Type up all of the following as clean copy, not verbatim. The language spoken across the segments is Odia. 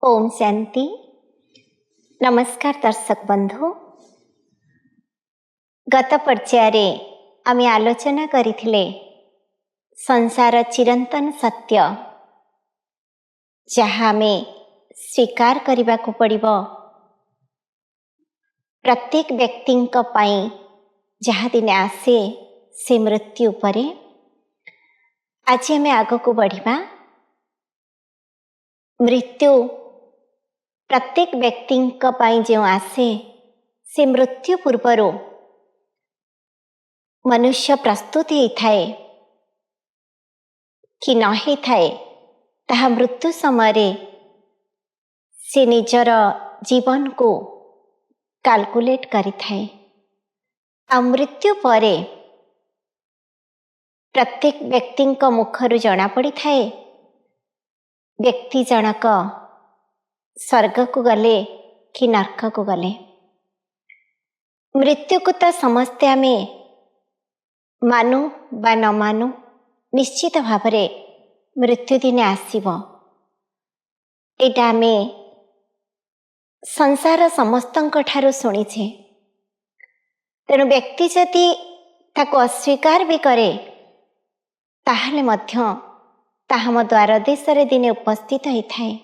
ओम शांति। नमस्कार दर्शक बंधु, गत पर्याये आमे आलोचना करिथिले संसार चिरंतन सत्य जहाँ आमे स्वीकार करिबा को पड़िबो। प्रत्येक व्यक्तिंक पई जहाँ दिन आसे से मृत्यु परे। आज आमे आगको बढ़िबा। मृत्यु प्रत्येक व्यक्तिंक पई जो आसे से मृत्यु पूर्वर मनुष्य प्रस्तुत ही थाए कि न ही थाए, ताहा मृत्यु समय से निजर जीवन को कैलकुलेट करि थाए। आ मृत्यु परे प्रत्येक व्यक्तिंक मुखरु जना पड़ी थाए व्यक्ति जनक स्वर्ग को गले कि नरक को गले। मृत्यु को तो समस्ते आमे मानु बा न मानु, निश्चित भावरे मृत्यु दिने आसीबो। एटा आमे संसार समस्तंक ठारू सुनिछे। तेणु व्यक्ति जदि ताको अस्वीकार भी करे ताहले मध्य ताहा मो द्वार देशरे दिने उपस्थित होई थाए।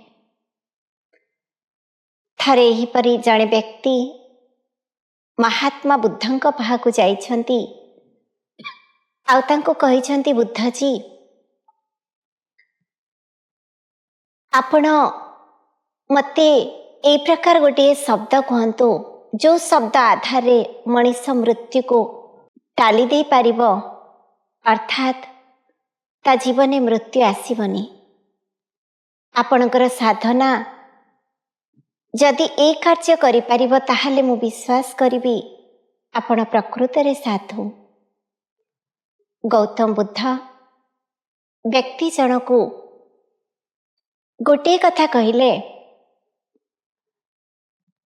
थरे एहिपरि जणे व्यक्ति महात्मा बुद्धंक पाहाकु जाइछंती। आउ तांको कहिछंती, बुद्ध जी आपण मते ए प्रकार गोटे शब्द कहंतु जो शब्द आधार मनीष मृत्यु को टाली दे पारिबो, अर्थात ता जीवने मृत्यु आसीबनी। आपणकर साधना जदि ए कार्य करि पारिबो ताहाले मु विश्वास करिबी आपण प्रकृत रे साधु। गौतम बुद्ध व्यक्ति जनकु गोटे कथा कहिले,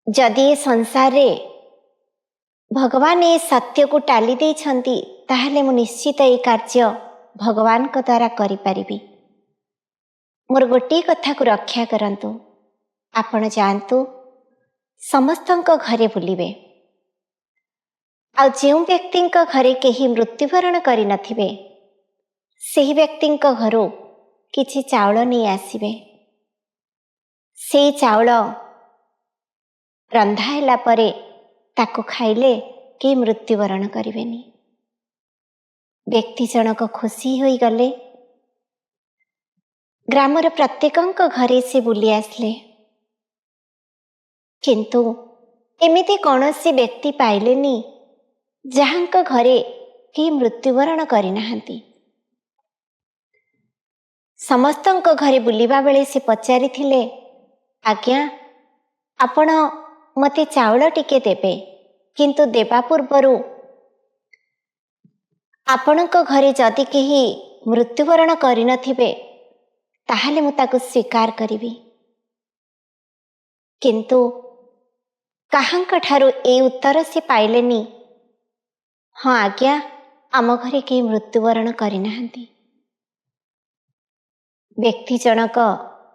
जदि ए संसार रे भगवान ए सत्य को टाली दे छंती ताहाले मु निश्चित ए कार्य भगवान को द्वारा करि पारिबी। मोर गोटे कथा को रक्षा करंतु। आपण जानतु समस्तंक घरे बुलिबे। आ जो व्यक्तिंक घरे केही मृत्युवरण करि नथिबे सेही व्यक्तिंक घरो किछि चाउल नहीं आसीबे। से चाउल रंधा हैला परे ताको खाइले के मृत्युवरण करिवेनी। व्यक्ति जनक खुशी होई गले। ग्रामर प्रत्येकंक घरे से बुली आसले, किंतु एमिति कौनसी व्यक्ति पाइलेनी जहांक घरे कि मृत्युवरण करि नाहंती। समस्तंक घरे बुलिबा बेले से पचारि थिले, आज्ञा आपण मते चाउल टिके देबे, किंतु देबा पूर्वरु आपणक घरे जदि केही मृत्युवरण करि नथिबे ताहाले मु ताको स्वीकार करिबी। किंतु काहांक ठारू ए उत्तर से पाइलेनी, हाँ आज्ञा आम घरे के मृत्युवरण करि नाहंती। व्यक्ति जनक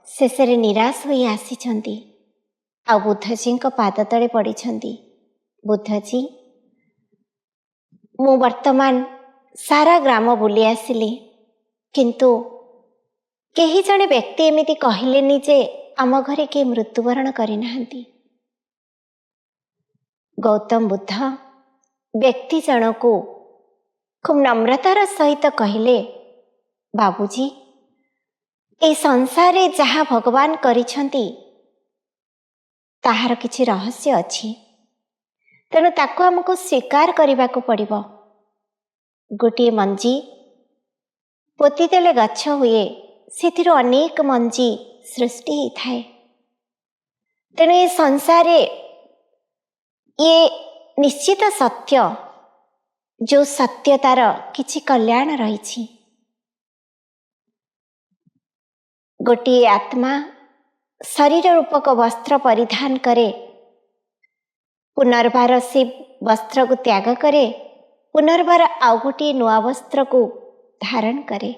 शेषरे निराश होई आसीछंती। आ बुद्धजी को पाद तले पड़ीछंती। बुद्धजी मु वर्तमान सारा ग्राम बुली आसिली, किंतु केही जणे व्यक्ति एमिति कहिलेनी जे आम घरे के मृत्युवरण करि नाहंती। गौतम बुद्ध व्यक्ति जनकु खूब नम्रतार सहित कहिले, बाबूजी ए संसार जहाँ भगवान करिछंती ताहार किछि रहस्य अछि, तेणु ताको हमको स्वीकार करिबाको पड़िबो। गोटे मंजी पोती देले गछ हुए, सेथिरो अनेक मंजी सृष्टि ही थाए। तेणु ए संसार ये निश्चित सत्य, जो सत्यतार किछि कल्याण रही। गोटे आत्मा शरीर रूपक वस्त्र परिधान करे, पुनर्बार से वस्त्र को त्याग करे, पुनर्बार आउ गोटे नुआ वस्त्र को धारण करे।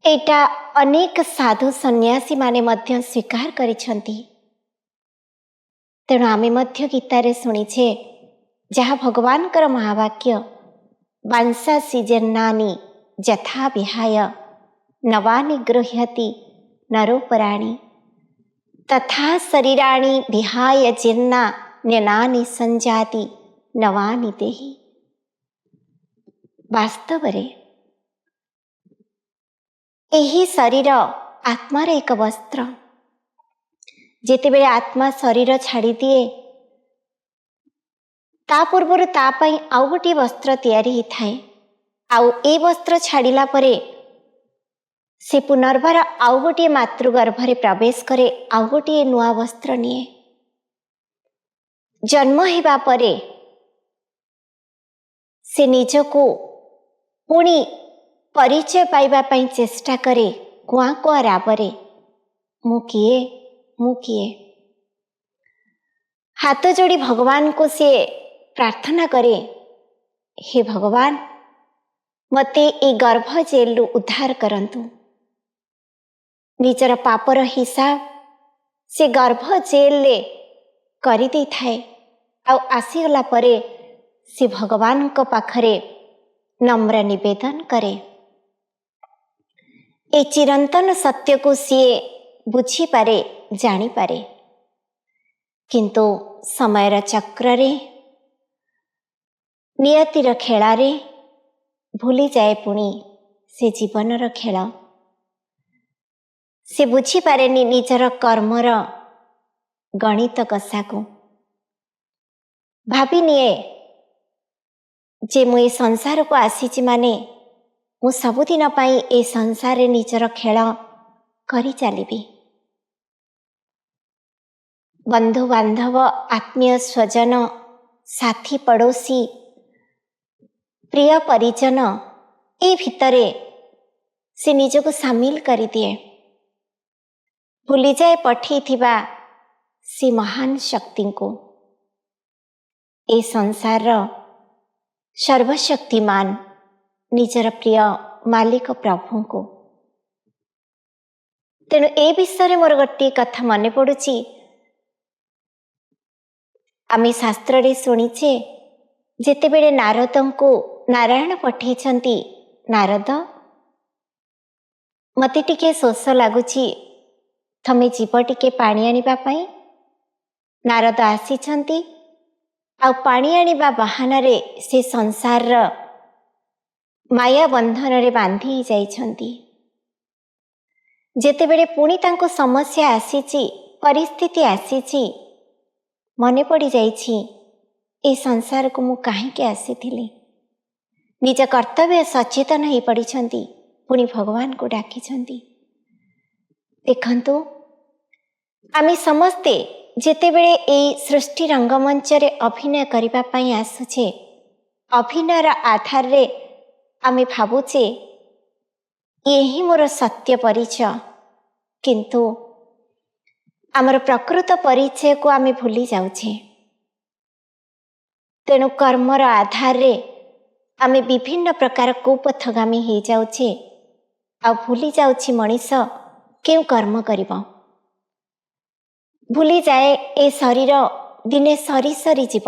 ଏଇଟା ଅନେକ ସାଧୁ ସନ୍ନ୍ୟାସୀମାନେ ମଧ୍ୟ ସ୍ୱୀକାର କରିଛନ୍ତି। ତେଣୁ ଆମେ ମଧ୍ୟ ଗୀତାରେ ଶୁଣିଛେ, ଯାହା ଭଗବାନଙ୍କର ମହାବାକ୍ୟ, ବାଂସାସି ଜନ୍ନାନି ଯଥା ବିହାୟ ନବାନି ଗୃହ୍ୟତି ନରୋପରାଣୀ ତଥା ଶରୀରାଣି ବିହାୟ ଜିନ୍ନା ନ୍ୟନାନି ସଞ୍ଜାତି ନବାନି ଦେହି। ବାସ୍ତବରେ ଏହି ଶରୀର ଆତ୍ମାର ଏକ ବସ୍ତ୍ର। ଯେତେବେଳେ ଆତ୍ମା ଶରୀର ଛାଡ଼ିଦିଏ, ତା ପୂର୍ବରୁ ତା ପାଇଁ ଆଉ ଗୋଟିଏ ବସ୍ତ୍ର ତିଆରି ହୋଇଥାଏ। ଆଉ ଏ ବସ୍ତ୍ର ଛାଡ଼ିଲା ପରେ ସେ ପୁନର୍ବାର ଆଉ ଗୋଟିଏ ମାତୃଗର୍ଭରେ ପ୍ରବେଶ କରେ, ଆଉ ଗୋଟିଏ ନୂଆ ବସ୍ତ୍ର ନିଏ। ଜନ୍ମ ହେବା ପରେ ସେ ନିଜକୁ ପୁଣି ପରିଚୟ ପାଇବା ପାଇଁ ଚେଷ୍ଟା କରେ, କୁଆଁ କୁଆଁ ରାବରେ, ମୁଁ କିଏ, ମୁଁ କିଏ। ହାତ ଯୋଡ଼ି ଭଗବାନଙ୍କୁ ସେ ପ୍ରାର୍ଥନା କରେ, ହେ ଭଗବାନ, ମୋତେ ଏ ଗର୍ଭ ଜେଲରୁ ଉଦ୍ଧାର କରନ୍ତୁ। ନିଜର ପାପର ହିସାବ ସେ ଗର୍ଭ ଜେଲରେ କରିଦେଇଥାଏ। ଆଉ ଆସିଗଲା ପରେ ସେ ଭଗବାନଙ୍କ ପାଖରେ ନମ୍ର ନିବେଦନ କରେ। ଏ ଚିରନ୍ତନ ସତ୍ୟକୁ ସିଏ ବୁଝିପାରେ, ଜାଣିପାରେ। କିନ୍ତୁ ସମୟର ଚକ୍ରରେ, ନିୟତିର ଖେଳାରେ ଭୁଲିଯାଏ ପୁଣି ସେ ଜୀବନର ଖେଳ। ସେ ବୁଝିପାରେନି ନିଜର କର୍ମର ଗଣିତ କଷାକୁ। ଭାବିନିଏ ଯେ ମୁଁ ଏ ସଂସାରକୁ ଆସିଛି ମାନେ ମୁଁ ସବୁଦିନ ପାଇଁ ଏ ସଂସାରରେ ନିଜର ଖେଳ କରି ଚାଲିବି। ବନ୍ଧୁବାନ୍ଧବ, ଆତ୍ମୀୟ ସ୍ୱଜନ, ସାଥୀ ପଡ଼ୋଶୀ, ପ୍ରିୟ ପରିଜନ, ଏ ଭିତରେ ସେ ନିଜକୁ ସାମିଲ କରିଦିଏ। ଭୁଲିଯାଏ ପଠେଇଥିବା ସେ ମହାନ ଶକ୍ତିଙ୍କୁ, ଏ ସଂସାରର ସର୍ବଶକ୍ତିମାନ ନିଜର ପ୍ରିୟ ମାଲିକ ପ୍ରଭୁଙ୍କୁ। ତେଣୁ ଏ ବିଷୟରେ ମୋର ଗୋଟିଏ କଥା ମନେ ପଡ଼ୁଛି। ଆମେ ଶାସ୍ତ୍ରରେ ଶୁଣିଛେ, ଯେତେବେଳେ ନାରଦଙ୍କୁ ନାରାୟଣ ପଠେଇଛନ୍ତି, ନାରଦ, ମୋତେ ଟିକେ ଶୋଷ ଲାଗୁଛି, ତମେ ଯିବ ଟିକେ ପାଣି ଆଣିବା ପାଇଁ। ନାରଦ ଆସିଛନ୍ତି, ଆଉ ପାଣି ଆଣିବା ବାହାନାରେ ସେ ସଂସାରର ମାୟା ବନ୍ଧନରେ ବାନ୍ଧି ଯାଇଛନ୍ତି। ଯେତେବେଳେ ପୁଣି ତାଙ୍କୁ ସମସ୍ୟା ଆସିଛି, ପରିସ୍ଥିତି ଆସିଛି, ମନେ ପଡ଼ିଯାଇଛି ଏ ସଂସାରକୁ ମୁଁ କାହିଁକି ଆସିଥିଲି। ନିଜ କର୍ତ୍ତବ୍ୟ ସଚେତନ ହୋଇପଡ଼ିଛନ୍ତି, ପୁଣି ଭଗବାନଙ୍କୁ ଡାକିଛନ୍ତି। ଦେଖନ୍ତୁ, ଆମେ ସମସ୍ତେ ଯେତେବେଳେ ଏଇ ସୃଷ୍ଟି ରଙ୍ଗମଞ୍ଚରେ ଅଭିନୟ କରିବା ପାଇଁ ଆସୁଛେ, ଅଭିନୟର ଆଧାରରେ ଆମେ ଭାବୁଛେ ଇଏ ହିଁ ମୋର ସତ୍ୟ ପରିଚୟ। କିନ୍ତୁ ଆମର ପ୍ରକୃତ ପରିଚୟକୁ ଆମେ ଭୁଲି ଯାଉଛେ। ତେଣୁ କର୍ମର ଆଧାରରେ ଆମେ ବିଭିନ୍ନ ପ୍ରକାର କୁପଥଗାମୀ ହେଇଯାଉଛେ, ଆଉ ଭୁଲି ଯାଉଛି ମଣିଷ କେଉଁ କର୍ମ କରିବ। ଭୁଲିଯାଏ ଏ ଶରୀର ଦିନେ ସରି ସରି ଯିବ।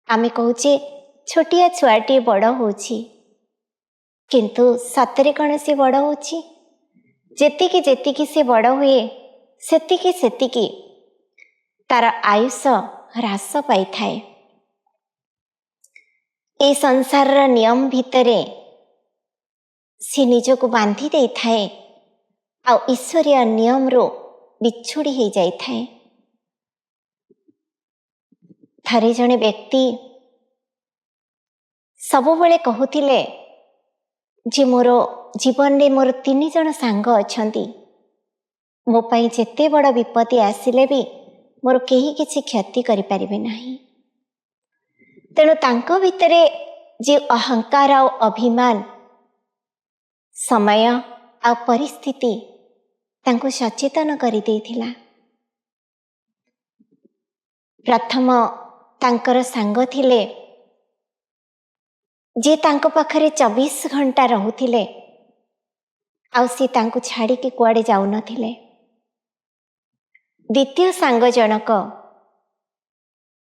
ଆମେ କହୁଛେ ଛୋଟିଆ ଛୁଆଟିଏ ବଡ଼ ହେଉଛି, କିନ୍ତୁ ସତରେ କ'ଣ ସେ ବଡ଼ ହେଉଛି? ଯେତିକି ଯେତିକି ସେ ବଡ଼ ହୁଏ, ସେତିକି ସେତିକି ତାର ଆୟୁଷ ହ୍ରାସ ପାଇଥାଏ। ଏ ସଂସାରର ନିୟମ ଭିତରେ ସେ ନିଜକୁ ବାନ୍ଧି ଦେଇଥାଏ, ଆଉ ଈଶ୍ୱରୀୟ ନିୟମରୁ ବିଛୁଡ଼ି ହେଇଯାଇଥାଏ। ଥରେ ଜଣେ ବ୍ୟକ୍ତି ସବୁବେଳେ କହୁଥିଲେ ଯେ ମୋର ଜୀବନରେ ମୋର 3 ଜଣ ସାଙ୍ଗ ଅଛନ୍ତି, ମୋ ପାଇଁ ଯେତେ ବଡ଼ ବିପତ୍ତି ଆସିଲେ ବି ମୋର କେହି କିଛି କ୍ଷତି କରିପାରିବେ ନାହିଁ। ତେଣୁ ତାଙ୍କ ଭିତରେ ଯେ ଅହଙ୍କାର ଆଉ ଅଭିମାନ, ସମୟ ଆଉ ପରିସ୍ଥିତି ତାଙ୍କୁ ସଚେତନ କରିଦେଇଥିଲା। ପ୍ରଥମ ତାଙ୍କର ସାଙ୍ଗ ଥିଲେ, ଯିଏ ତାଙ୍କ ପାଖରେ 24 ଘଣ୍ଟା ରହୁଥିଲେ, ଆଉ ସେ ତାଙ୍କୁ ଛାଡ଼ିକି କୁଆଡ଼େ ଯାଉନଥିଲେ। ଦ୍ୱିତୀୟ ସାଙ୍ଗ ଜଣକ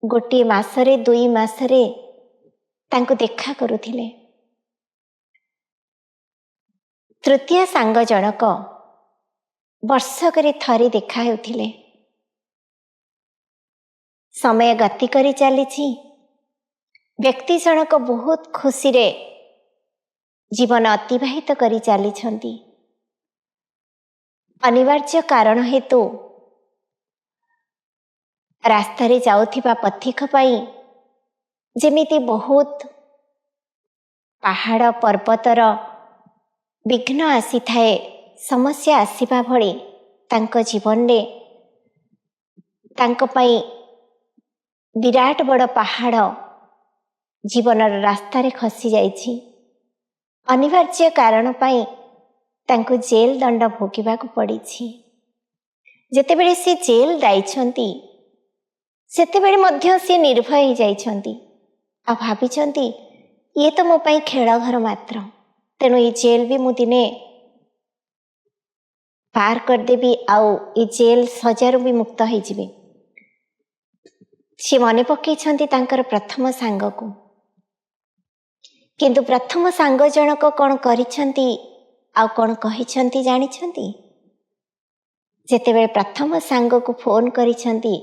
ଗୋଟିଏ ମାସରେ 2 ମାସରେ ତାଙ୍କୁ ଦେଖା କରୁଥିଲେ। ତୃତୀୟ ସାଙ୍ଗ ଜଣକ ବର୍ଷକରେ ଥରେ ଦେଖା ହେଉଥିଲେ। ସମୟ ଗତି କରି ଚାଲିଛି। ବ୍ୟକ୍ତି ଜଣକ ବହୁତ ଖୁସିରେ ଜୀବନ ଅତିବାହିତ କରି ଚାଲିଛନ୍ତି। ଅନିବାର୍ଯ୍ୟ କାରଣ ହେତୁ ରାସ୍ତାରେ ଯାଉଥିବା ପଥିକ ପାଇଁ ଯେମିତି ବହୁତ ପାହାଡ଼ ପର୍ବତର ବିଘ୍ନ ଆସିଥାଏ, ସମସ୍ୟା ଆସିବା ଭଳି ତାଙ୍କ ଜୀବନରେ ତାଙ୍କ ପାଇଁ ବିରାଟ ବଡ଼ ପାହାଡ଼ ଜୀବନର ରାସ୍ତାରେ ଖସି ଯାଇଛି। ଅନିବାର୍ଯ୍ୟ କାରଣ ପାଇଁ ତାଙ୍କୁ ଜେଲ୍ ଦଣ୍ଡ ଭୋଗିବାକୁ ପଡ଼ିଛି। ଯେତେବେଳେ ସେ ଜେଲ୍ ଯାଇଛନ୍ତି ସେତେବେଳେ ମଧ୍ୟ ସେ ନିର୍ଭୟ ହୋଇଯାଇଛନ୍ତି ଆଉ ଭାବିଛନ୍ତି ଇଏ ତ ମୋ ପାଇଁ ଖେଳ ଘର ମାତ୍ର, ତେଣୁ ଏ ଜେଲ୍ ବି ମୁଁ ଦିନେ ପାର କରିଦେବି ଆଉ ଏ ଜେଲ୍ ସଜାରୁ ବି ମୁକ୍ତ ହୋଇଯିବି। ସେ ମନେ ପକାଇଛନ୍ତି ତାଙ୍କର ପ୍ରଥମ ସାଙ୍ଗକୁ। କିନ୍ତୁ ପ୍ରଥମ ସାଙ୍ଗ ଜଣକ କ'ଣ କରିଛନ୍ତି ଆଉ କ'ଣ କହିଛନ୍ତି ଜାଣିଛନ୍ତି? ଯେତେବେଳେ ପ୍ରଥମ ସାଙ୍ଗକୁ ଫୋନ୍ କରିଛନ୍ତି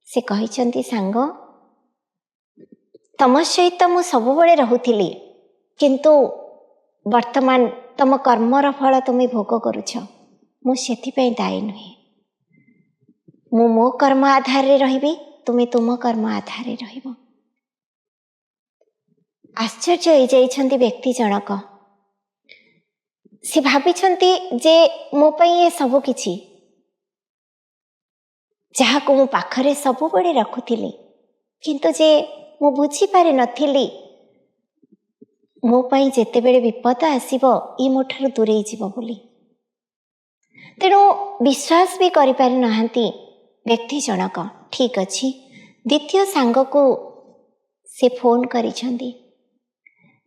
ସେ କହିଛନ୍ତି, ସାଙ୍ଗ ତମ ସହିତ ମୁଁ ସବୁବେଳେ ରହୁଥିଲି, କିନ୍ତୁ ବର୍ତ୍ତମାନ ତମ କର୍ମର ଫଳ ତୁମେ ଭୋଗ କରୁଛ, ମୁଁ ସେଥିପାଇଁ ଦାୟୀ ନୁହେଁ। ମୁଁ ମୋ କର୍ମ ଆଧାରରେ ରହିବି, ତୁମେ ତୁମ କର୍ମ ଆଧାରରେ ରହିବ। ଆଶ୍ଚର୍ଯ୍ୟ ହୋଇଯାଇଛନ୍ତି ବ୍ୟକ୍ତି ଜଣକ। ସେ ଭାବିଛନ୍ତି ଯେ ମୋ ପାଇଁ ଏ ସବୁ କିଛି, ଯାହାକୁ ମୁଁ ପାଖରେ ସବୁବେଳେ ରଖୁଥିଲି, କିନ୍ତୁ ଯେ ମୁଁ ବୁଝିପାରିନଥିଲି ମୋ ପାଇଁ ଯେତେବେଳେ ବିପଦ ଆସିବ ଇଏ ମୋ ଠାରୁ ଦୂରେଇ ଯିବ ବୋଲି। ତେଣୁ ବିଶ୍ୱାସ ବି କରିପାରିନାହାନ୍ତି ବ୍ୟକ୍ତି ଜଣକ। ଠିକ୍ ଅଛି, ଦ୍ୱିତୀୟ ସାଙ୍ଗକୁ ସେ ଫୋନ୍ କରିଛନ୍ତି।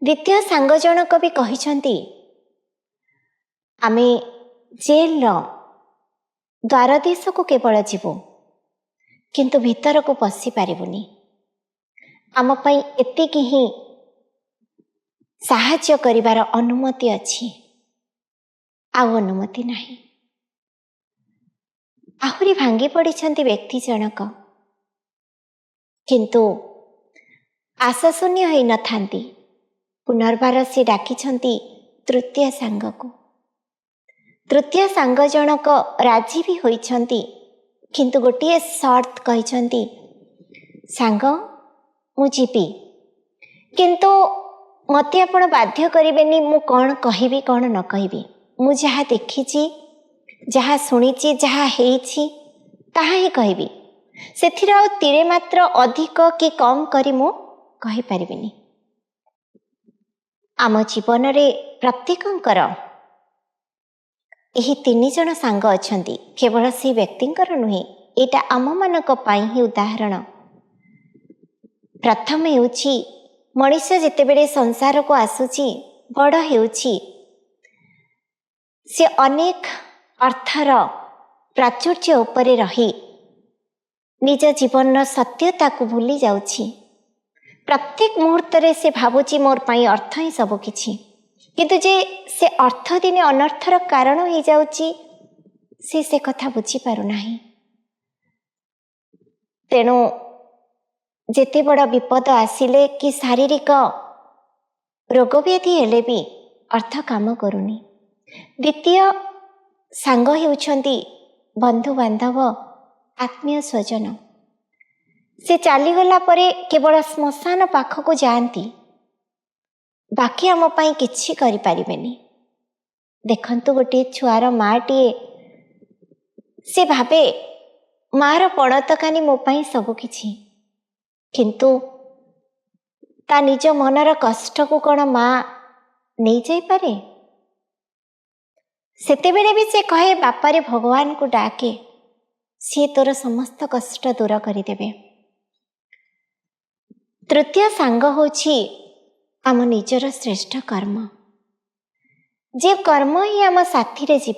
ଦ୍ୱିତୀୟ ସାଙ୍ଗ ଜଣକ ବି କହିଛନ୍ତି, ଆମେ ଜେଲ୍ର ଦ୍ୱାର ଦେଶକୁ କେବଳ ଯିବୁ, କିନ୍ତୁ ଭିତରକୁ ପଶି ପାରିବୁନି। ଆମ ପାଇଁ ଏତିକି ହିଁ ସାହାଯ୍ୟ କରିବାର ଅନୁମତି ଅଛି, ଆଉ ଅନୁମତି ନାହିଁ। ଆହୁରି ଭାଙ୍ଗି ପଡ଼ିଛନ୍ତି ବ୍ୟକ୍ତି ଜଣକ, କିନ୍ତୁ ଆଶାଶୂନ୍ୟ ହୋଇନଥାନ୍ତି। ପୁନର୍ବାର ସେ ଡାକିଛନ୍ତି ତୃତୀୟ ସାଙ୍ଗକୁ। ତୃତୀୟ ସାଙ୍ଗ ଜଣକ ରାଜି ବି ହୋଇଛନ୍ତି, କିନ୍ତୁ ଗୋଟିଏ ସର୍ତ୍ତ କହିଛନ୍ତି, ସାଙ୍ଗ ମୁଁ ଯିବି, କିନ୍ତୁ ମୋତେ ଆପଣ ବାଧ୍ୟ କରିବେନି ମୁଁ କ'ଣ କହିବି କ'ଣ ନ କହିବି। ମୁଁ ଯାହା ଦେଖିଛି, ଯାହା ଶୁଣିଛି, ଯାହା ହେଇଛି ତାହା ହିଁ କହିବି। ସେଥିରେ ଆଉ ତିଳେ ମାତ୍ର ଅଧିକ କି କମ୍ କରି ମୁଁ କହିପାରିବିନି। ଆମ ଜୀବନରେ ପ୍ରତ୍ୟେକଙ୍କର ଏହି 3 ଜଣ ସାଙ୍ଗ ଅଛନ୍ତି। କେବଳ ସେ ବ୍ୟକ୍ତିଙ୍କର ନୁହେଁ, ଏଇଟା ଆମମାନଙ୍କ ପାଇଁ ହିଁ ଉଦାହରଣ। ପ୍ରଥମେ ହେଉଛି ମଣିଷ ଯେତେବେଳେ ସଂସାରକୁ ଆସୁଛି, ବଡ଼ ହେଉଛି, ସେ ଅନେକ ଅର୍ଥର ପ୍ରାଚୁର୍ଯ୍ୟ ଉପରେ ରହି ନିଜ ଜୀବନର ସତ୍ୟତାକୁ ଭୁଲି ଯାଉଛି। ପ୍ରତ୍ୟେକ ମୁହୂର୍ତ୍ତରେ ସେ ଭାବୁଛି ମୋର ପାଇଁ ଅର୍ଥ ହିଁ ସବୁ କିଛି, କିନ୍ତୁ ଯେ ସେ ଅର୍ଥ ଦିନେ ଅନର୍ଥର କାରଣ ହୋଇଯାଉଛି ସେ କଥା ବୁଝିପାରୁନାହିଁ। ତେଣୁ ଯେତେ ବଡ଼ ବିପଦ ଆସିଲେ କି ଶାରୀରିକ ରୋଗବ୍ୟାଧି ହେଲେ ବି ଅର୍ଥ କାମ କରୁନି। ଦ୍ୱିତୀୟ ସାଙ୍ଗ ହେଉଛନ୍ତି ବନ୍ଧୁବାନ୍ଧବ, ଆତ୍ମୀୟ ସ୍ୱଜନ। ସେ ଚାଲିଗଲା ପରେ କେବଳ ଶ୍ମଶାନ ପାଖକୁ ଯାଆନ୍ତି, ବାକି ଆମ ପାଇଁ କିଛି କରିପାରିବେନି। ଦେଖନ୍ତୁ, ଗୋଟିଏ ଛୁଆର ମାଆଟିଏ, ସେ ଭାବେ ମାଆର ପଣତକାନି ମୋ ପାଇଁ ସବୁ କିଛି, କିନ୍ତୁ ତା ନିଜ ମନର କଷ୍ଟକୁ କ'ଣ ମାଆ ନେଇଯାଇପାରେ? ସେତେବେଳେ ବି ସେ କହେ, ବାପାରେ ଭଗବାନଙ୍କୁ ଡାକେ, ସିଏ ତୋର ସମସ୍ତ କଷ୍ଟ ଦୂର କରିଦେବେ। ତୃତୀୟ ସାଙ୍ଗ ହେଉଛି ଆମ ନିଜର ଶ୍ରେଷ୍ଠ କର୍ମ। जे कर्म ही आम साथी रे जीव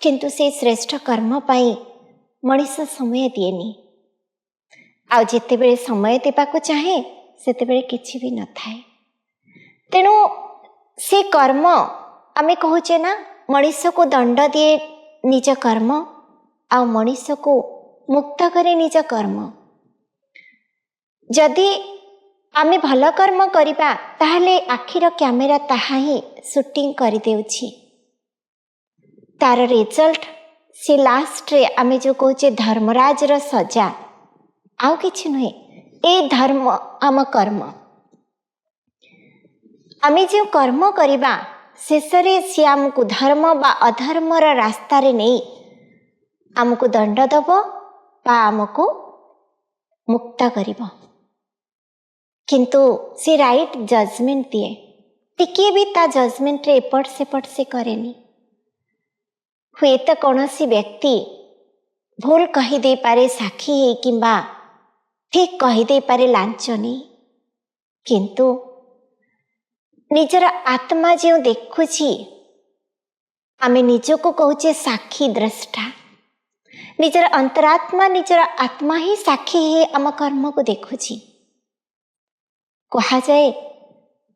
किंतु से श्रेष्ठ कर्म पाई मनीष समय दिएनी आउ जितेबेले समय देवाक चाहे सेतेबेले किछि भी न थाए। तेणु से कर्म आमे कहूचे ना मनीष को दंड दिए निज कर्म आ मनीष को मुक्त करे निज कर्म। जदि आमे भल कर्म करिबा ताहले आखिर कैमेरा ताहा ही शूटिंग करि देउछि, तार रिजल्ट से लास्ट रे आमे जो कहूचे धर्मराज र सजा आउ किछि नुहे, ए धर्म आम कर्म। आमे जो कर्म करिबा शेषरे सी आमको धर्म बा अधर्मर रास्ता रे नहीं आमको दंड दब बा आमको मुक्त करिब, किंतु से राइट जजमेंट दिए। टिके भी ता जजमेंट रे एपट सेपट से करेनी। हुए तो कौनसी व्यक्ति भूल कहीदे पारे साक्षी है किंबा ठीक कहीदे पारे लांच नहीं, किंतु निजर आत्मा जो देखुछि आमे निजको कहूचे साक्षी द्रष्टा। निजर अंतरात्मा निजर आत्मा ही साक्षी है आम कर्म को देखुछि। कहा जाए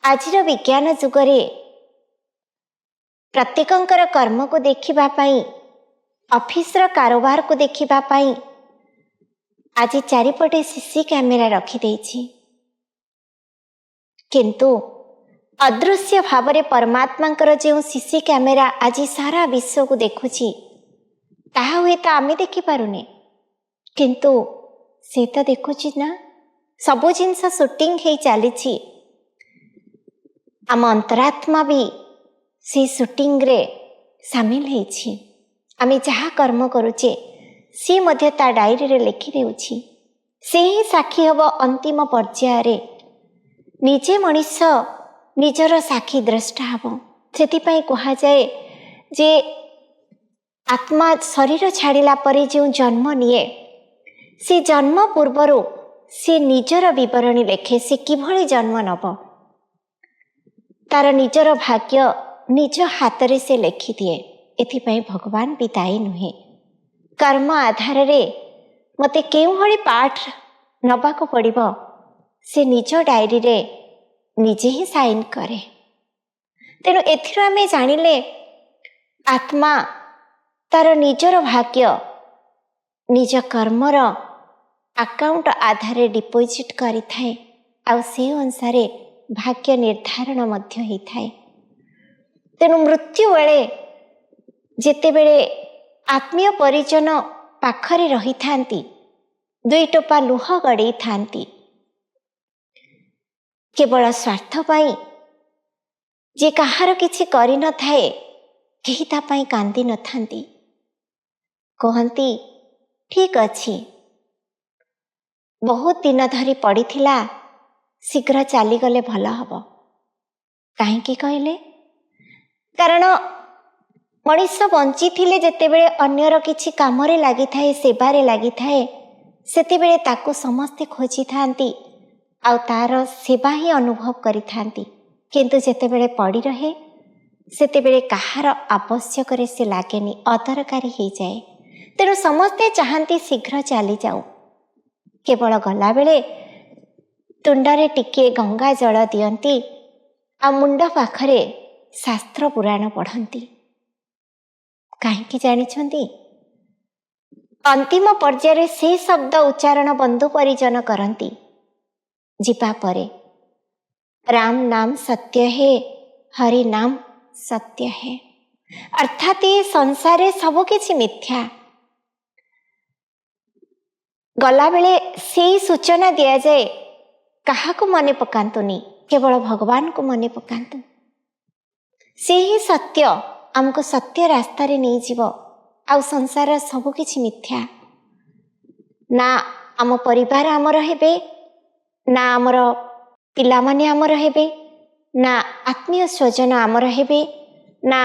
आजिर विज्ञान जुगरे प्रत्येकंकर कर्म को देखिबा पाई ऑफिस र कारोबार को देखिबा पाई आज चारिपटे सीसी कैमेरा रखी देछि, किंतु अदृश्य भावरे परमात्मांकर जो सीसी कैमेरा आज सारा विश्व को देखुछि ताहा हुए तो आमे देखि पारुने, किंतु से तो देखुछि ना सबो जिनस शूटिंग हे चली। आम अंतरात्मा भी से शूटिंग रे सामिल हेछि। आमे जहाँ कर्म करुचे सी मध्य ता डायरी रे लिखि देउछि, से ही साक्षी हब अंतिम पर्याय रे निजे मनीष निजर साक्षी द्रष्टा हब। सेतिपाई कहा जाए जे आत्मा शरीर छाड़िला परे जो जन्म निये से जन्म पूर्वरु से निजर विवरणी लेखे से किभली जन्म नब तार निजर भाग्य निज हाथ रे से लेखि दिए। एथिपाई भगवान भी दायी नुहे। कर्म आधार रे मते केउ भली पाठ नबाको पड़िबो से निज डायरी रे निजे ही साइन करे। तेणु एथिर आमे जानिले आत्मा तार निजर भाग्य निज कर्मर अकाउंट आधार डिपोजिट करि थाए आ से अनुसार भाग्य निर्धारण मध्य ही थाए। तेणु मृत्यु बेले जेते बेले आत्मीय परिजन पाखरे रही थांती दुई टोपा लुह गड़े थांती केवल स्वार्थ पाई जे कहार किछि करि न थाए केही ता पाई कांदी न थांती। कहंती ठीक अछि बहुत दिन धरी पड़ी थिला शीघ्र चली गले भल हब। काहेकि कहले कारण मनीष बंची थिले जेतेबेले अन्यर किछि कामरे लागि थाए सेवारे लागि थाए सेतेबेले ताकू समस्ते खोजी थांती आउ तार सेवा ही अनुभव करि थांती, किंतु जेतेबेले पड़ी रहे सेतेबेले कहार आवश्यक रे से लागेनी अदरकारी हो जाए। तेणु समस्ते चाहती शीघ्र चली जाऊ। केवल गला बेले तुंडरे टिके गंगा जल दियंती आ मुंड पाखरे शास्त्र पुराण पढ़ंती। काहेकि जानिछंती अंतिम पर्याय से शब्द उच्चारण बंधु परिजन करंती जीवा परे राम नाम सत्य है हरि नाम सत्य है। अर्थात ये संसार सब किछि मिथ्या। गला बेले से सूचना दिया जाए काहाको मने पकांतुनी केवल भगवान को मने पकांतु। से ही सत्य आमको सत्य रास्ता रे नहीं जीव आउ संसार सब किछि मिथ्या। ना आम परिवार आमर हेबे ना आमर पिला माने आमर हेबे ना आत्मीय स्वजन आमर हेबे ना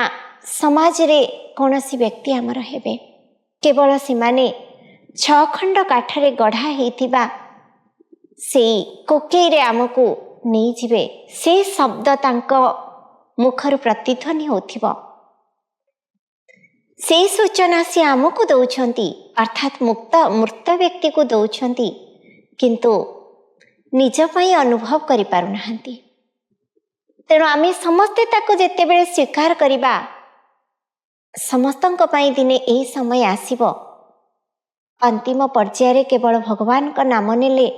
समाज रे कौनसी व्यक्ति आमर हेबे। केवल सिमाने 6 खंड काठरे गढ़ा हेतिबा से कोकेरे आमको नहीं जीवे। से शब्द तांको ମୁଖରୁ ପ୍ରତିଧ୍ୱନି ହେଉଥିବ। ସେଇ ସୂଚନା ସେ ଆମକୁ ଦେଉଛନ୍ତି, ଅର୍ଥାତ୍ ମୃତ ବ୍ୟକ୍ତିକୁ ଦେଉଛନ୍ତି, କିନ୍ତୁ ନିଜ ପାଇଁ ଅନୁଭବ କରିପାରୁନାହାନ୍ତି। ତେଣୁ ଆମେ ସମସ୍ତେ ତାକୁ ଯେତେବେଳେ ସ୍ୱୀକାର କରିବା, ସମସ୍ତଙ୍କ ପାଇଁ ଦିନେ ଏହି ସମୟ ଆସିବ, ଅନ୍ତିମ ପର୍ଯ୍ୟାୟରେ କେବଳ ଭଗବାନଙ୍କ ନାମ ନେଲେ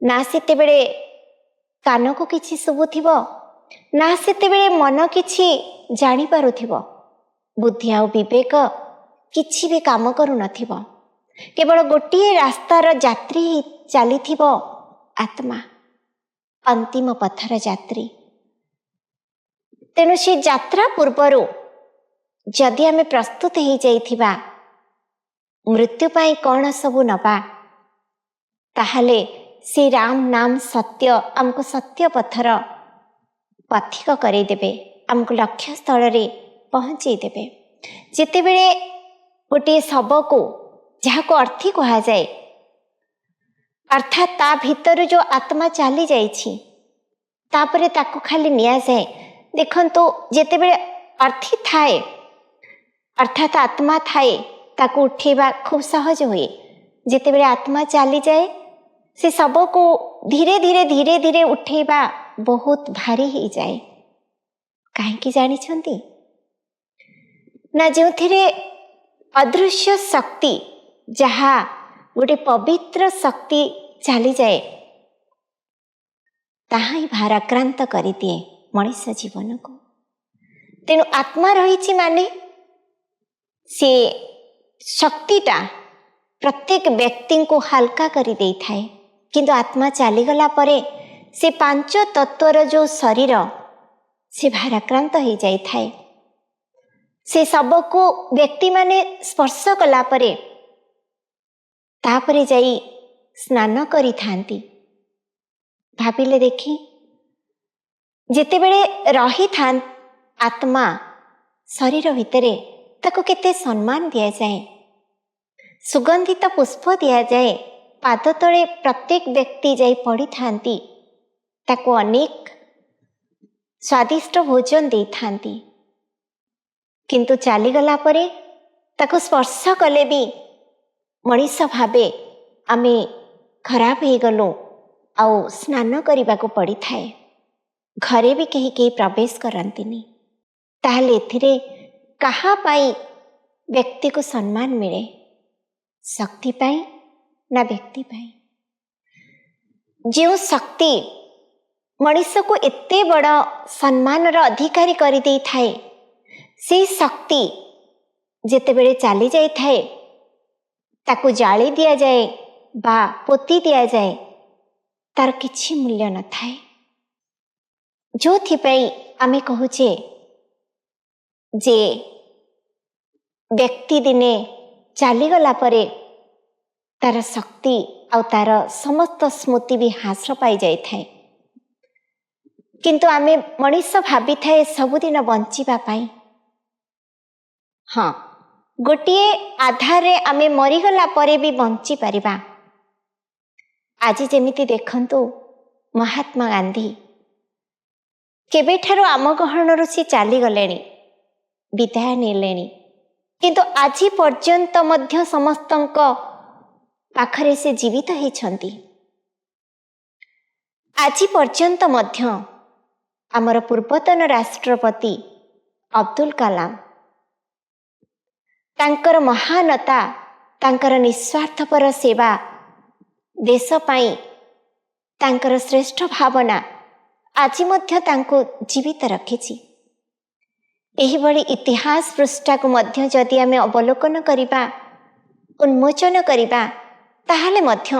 ନା ସେତେବେଳେ କାନକୁ କିଛି ଶୁଭୁଥିବ, ନା ସେତେବେଳେ ମନ କିଛି ଜାଣିପାରୁଥିବ, ବୁଦ୍ଧି ଆଉ ବିବେକ କିଛି ବି କାମ କରୁନଥିବ। କେବଳ ଗୋଟିଏ ରାସ୍ତାର ଯାତ୍ରୀ ଚାଲିଥିବ ଆତ୍ମା, ଅନ୍ତିମ ପଥର ଯାତ୍ରୀ। ତେଣୁ ସେ ଯାତ୍ରା ପୂର୍ବରୁ ଯଦି ଆମେ ପ୍ରସ୍ତୁତ ହେଇଯାଇଥିବା ମୃତ୍ୟୁ ପାଇଁ କ'ଣ ସବୁ ନେବା, ତାହେଲେ ସେ ରାମ ନାମ ସତ୍ୟ ଆମକୁ ସତ୍ୟ ପଥର ପଥିକ କରେଇଦେବେ, ଆମକୁ ଲକ୍ଷ୍ୟସ୍ଥଳରେ ପହଞ୍ଚେଇ ଦେବେ। ଯେତେବେଳେ ଗୋଟିଏ ଶବକୁ, ଯାହାକୁ ଅର୍ଥୀ କୁହାଯାଏ, ଅର୍ଥାତ୍ ତା ଭିତରୁ ଯେଉଁ ଆତ୍ମା ଚାଲି ଯାଇଛି, ତାପରେ ତାକୁ ଖାଲି ନିଆଯାଏ। ଦେଖନ୍ତୁ, ଯେତେବେଳେ ଅର୍ଥୀ ଥାଏ, ଅର୍ଥାତ୍ ଆତ୍ମା ଥାଏ, ତାକୁ ଉଠେଇବା ଖୁବ୍ ସହଜ ହୁଏ। ଯେତେବେଳେ ଆତ୍ମା ଚାଲିଯାଏ, ସେ ଶବକୁ ଧୀରେ ଧୀରେ ଧୀରେ ଧୀରେ ଉଠେଇବା ବହୁତ ଭାରି ହେଇଯାଏ। କାହିଁକି ଜାଣିଛନ୍ତି ନା, ଯେଉଁଥିରେ ଅଦୃଶ୍ୟ ଶକ୍ତି, ଯାହା ଗୋଟେ ପବିତ୍ର ଶକ୍ତି ଚାଲିଯାଏ, ତାହା ହିଁ ଭାରାକ୍ରାନ୍ତ କରିଦିଏ ମଣିଷ ଜୀବନକୁ। ତେଣୁ ଆତ୍ମା ରହିଛି ମାନେ ସେ ଶକ୍ତିଟା ପ୍ରତ୍ୟେକ ବ୍ୟକ୍ତିଙ୍କୁ ହାଲକା କରିଦେଇଥାଏ। କିନ୍ତୁ ଆତ୍ମା ଚାଲିଗଲା ପରେ ସେ ପାଞ୍ଚ ତତ୍ଵର ଯେଉଁ ଶରୀର, ସେ ଭାରାକ୍ରାନ୍ତ ହେଇଯାଇଥାଏ। ସେ ଶବକୁ ବ୍ୟକ୍ତିମାନେ ସ୍ପର୍ଶ କଲା ପରେ ତାପରେ ଯାଇ ସ୍ନାନ କରିଥାନ୍ତି। ଭାବିଲେ ଦେଖି, ଯେତେବେଳେ ରହିଥାନ୍ତି ଆତ୍ମା ଶରୀର ଭିତରେ, ତାକୁ କେତେ ସମ୍ମାନ ଦିଆଯାଏ, ସୁଗନ୍ଧିତ ପୁଷ୍ପ ଦିଆଯାଏ, ପାଦ ତଳେ ପ୍ରତ୍ୟେକ ବ୍ୟକ୍ତି ଯାଇ ପଡ଼ିଥାନ୍ତି, ତାକୁ ଅନେକ ସ୍ୱାଦିଷ୍ଟ ଭୋଜନ ଦେଇଥାନ୍ତି। କିନ୍ତୁ ଚାଲିଗଲା ପରେ ତାକୁ ସ୍ପର୍ଶ କଲେ ବି ମଣିଷ ଭାବେ ଆମେ ଖରାପ ହେଇଗଲୁ, ଆଉ ସ୍ନାନ କରିବାକୁ ପଡ଼ିଥାଏ। ଘରେ ବି କେହି ପ୍ରବେଶ କରନ୍ତିନି। ତାହେଲେ ଏଥିରେ କାହା ପାଇଁ ବ୍ୟକ୍ତିକୁ ସମ୍ମାନ ମିଳେ? ଶକ୍ତି ପାଇଁ ନା ବ୍ୟକ୍ତି ପାଇଁ? ଯେଉଁ ଶକ୍ତି ମଣିଷକୁ ଏତେ ବଡ଼ ସମ୍ମାନର ଅଧିକାରୀ କରିଦେଇଥାଏ, ସେହି ଶକ୍ତି ଯେତେବେଳେ ଚାଲି ଯାଇଥାଏ, ତାକୁ ଜାଳି ଦିଆଯାଏ ବା ପୋତି ଦିଆଯାଏ, ତାର କିଛି ମୂଲ୍ୟ ନଥାଏ। ଯେଉଁଥିପାଇଁ ଆମେ କହୁଛେ ଯେ ବ୍ୟକ୍ତି ଦିନେ ଚାଲିଗଲା ପରେ ତାର ଶକ୍ତି ଆଉ ତାର ସମସ୍ତ ସ୍ମୃତି ବି ହ୍ରାସ ପାଇଯାଇଥାଏ। କିନ୍ତୁ ଆମେ ମଣିଷ ଭାବିଥାଏ ସବୁଦିନ ବଞ୍ଚିବା ପାଇଁ। ହଁ, ଗୋଟିଏ ଆଧାରରେ ଆମେ ମରିଗଲା ପରେ ବି ବଞ୍ଚିପାରିବା। ଆଜି ଯେମିତି ଦେଖନ୍ତୁ, ମହାତ୍ମା ଗାନ୍ଧୀ କେବେଠାରୁ ଆମ ଗହଣରୁ ସେ ଚାଲିଗଲେଣି, ବିଦାୟ ନେଲେଣି, କିନ୍ତୁ ଆଜି ପର୍ଯ୍ୟନ୍ତ ମଧ୍ୟ ସମସ୍ତଙ୍କ ପାଖରେ ସେ ଜୀବିତ ହେଇଛନ୍ତି। ଆଜି ପର୍ଯ୍ୟନ୍ତ ମଧ୍ୟ ଆମର ପୂର୍ବତନ ରାଷ୍ଟ୍ରପତି ଅବଦୁଲ କାଲାମ, ତାଙ୍କର ମହାନତା, ତାଙ୍କର ନିଃସ୍ୱାର୍ଥପର ସେବା, ଦେଶ ପାଇଁ ତାଙ୍କର ଶ୍ରେଷ୍ଠ ଭାବନା ଆଜି ମଧ୍ୟ ତାଙ୍କୁ ଜୀବିତ ରଖିଛି। ଏହିଭଳି ଇତିହାସ ପୃଷ୍ଠାକୁ ମଧ୍ୟ ଯଦି ଆମେ ଅବଲୋକନ କରିବା, ଉନ୍ମୋଚନ କରିବା, ତାହେଲେ ମଧ୍ୟ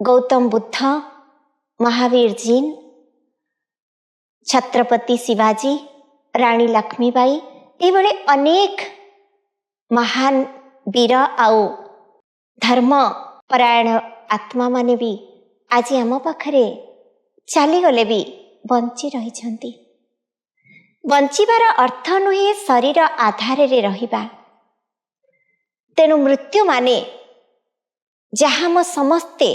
ଗୌତମ ବୁଦ୍ଧ, ମହାବୀର ଜୀନ, ଛତ୍ରପତି ଶିବାଜୀ, ରାଣୀ ଲକ୍ଷ୍ମୀବାଇ, ଏଭଳି ଅନେକ ମହାନ ବୀର ଆଉ ଧର୍ମପରାୟଣ ଆତ୍ମାମାନେ ବି ଆଜି ଆମ ପାଖରେ ଚାଲିଗଲେ ବି ବଞ୍ଚି ରହିଛନ୍ତି। ବଞ୍ଚିବାର ଅର୍ଥ ନୁହେଁ ଶରୀର ଆଧାରରେ ରହିବା। ତେଣୁ ମୃତ୍ୟୁ ମାନେ ଯାହା ଆମ ସମସ୍ତେ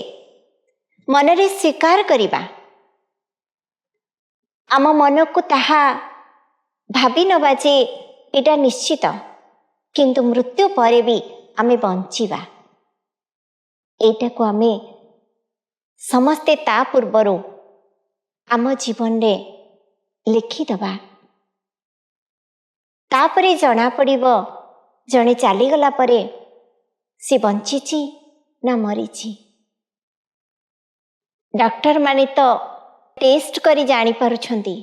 ମନରେ ସ୍ୱୀକାର କରିବା, आम मन को ताहा भावी नवा जे एटा निश्चित, किंतु मृत्यु परे भी आमे बंचिबा एटा को आमे समस्ते ता पूर्वरु आम जीवन रे लिखिदबा। तापरे जना पड़िबो जणे चलीगला परे से बंचिची ना मरीची। डॉक्टर माने तो टेस्ट करी जानी पारुछंती,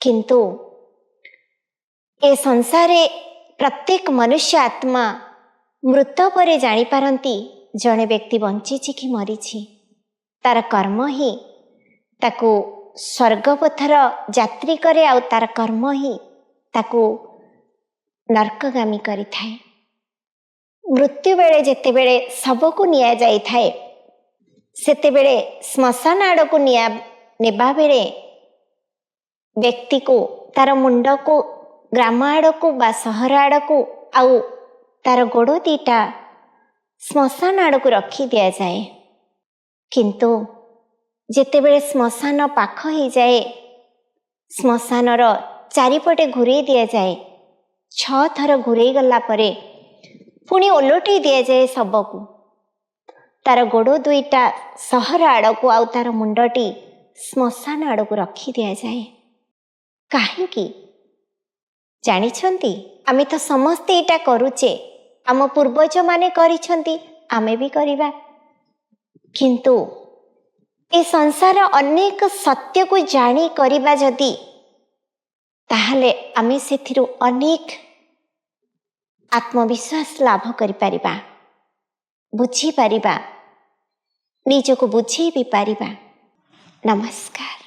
किंतु ए संसारे प्रत्येक मनुष्य आत्मा मृत परे जानी पारंती जणे व्यक्ति बंचिची कि मरीची। तार कर्म ही ताकू स्वर्गपथर यात्री करे, आउ तार कर्म ही ताकू नरकगामी करि थाए। मृत्यु बेले जेते बेले सबको निया जाई थाए, सेते बेले श्मशान आड़ को निया नेबा बेले व्यक्ति को तार मुंड को ग्राम आड़ को बा सहर आड़ को आउ तार गोड़ दीटा श्मशान आड़ को रखी दिया जाए। किंतु जेते बेले श्मशान पाख ही जाए, श्मशान रो चारिपटे घुरे दिया जाए, 6 थर घुरे गला परे पुणी ओलटै दिया जाए सबको। तार गोड़ दुईटा सहर आड़ को आउ तार मुंडटी श्मशान आड़ को रखी दिया जाए। काहेकि जानिछंती आमे तो समस्ते एटा करूचे, आम पूर्वज माने करिछंती, आमे भी करिबा। किंतु ए संसार अनेक सत्य को जानी करिबा जदि, ताहले आमे सेथिरु अनेक आत्मविश्वास लाभ करि पारिबा, बुझी पारिबा, निजको बुझी भी पारिबा। नमस्कार।